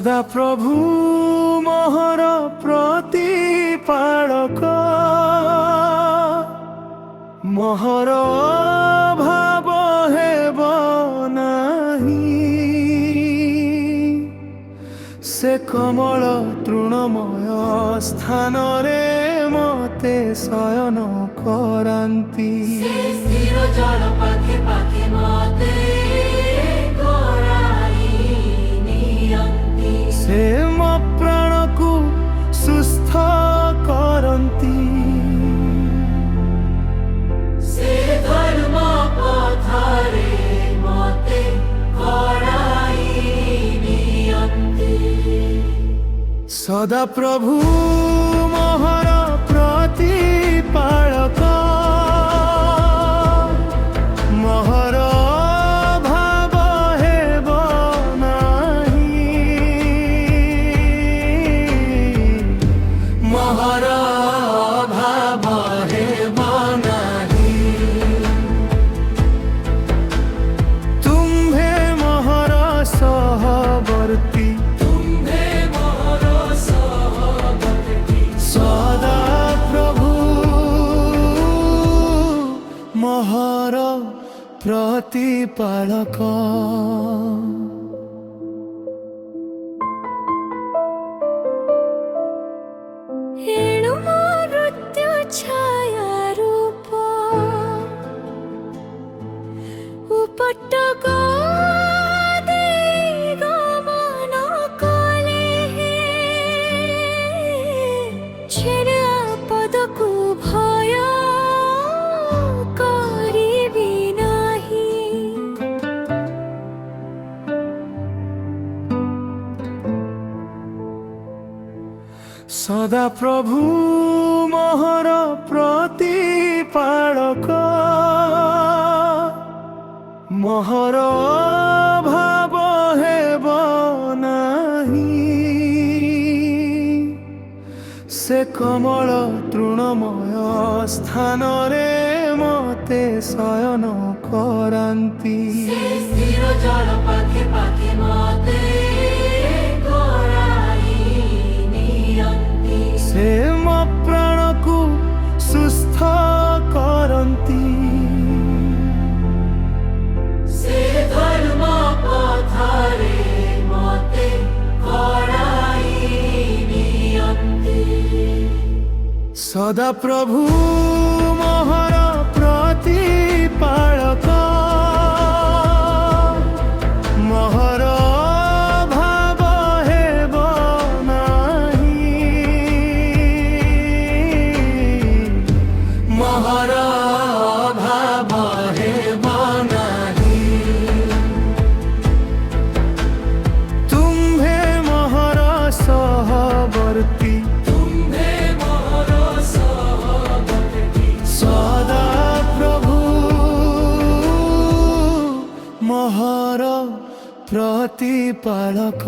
सदा प्रभु मोहर प्रतिपालक मोहर भाव हेब नाही से कमल तृणमय स्थान रे मते शयन करांती जल पाखे पाखे मते से मो प्राण को सुस्थ करंती से धर्म पथरे मते कराई नियंती सदा प्रभु मोहर प्रतिपालक मोहर भाव हेब नाही मोहर भाव हेब नाही तुम्भे मोहर सहवर्ती सदा प्रभु मोहर प्रतिपालक एणु मृत्यु छाया रूप उपट्टक गमन कले छेड़े आपदकु भय करिबि नाही सदा प्रभु मोहर प्रतिपालक मोहर भाव हेब नाही से कमल तृणमय स्थान रे मते शयन करांती जल पाखे पाखे मते से मो प्राण को सुस्थ करंती से धर्म पथरे मते कराई नियंती सदा प्रभु मोहर प्रतिपालक मोहर भाव हेब नाही मोहर भाव हेब नाही तुम्भे मोहर सहवर्ती सदा प्रभु मोहर प्रतिपालक।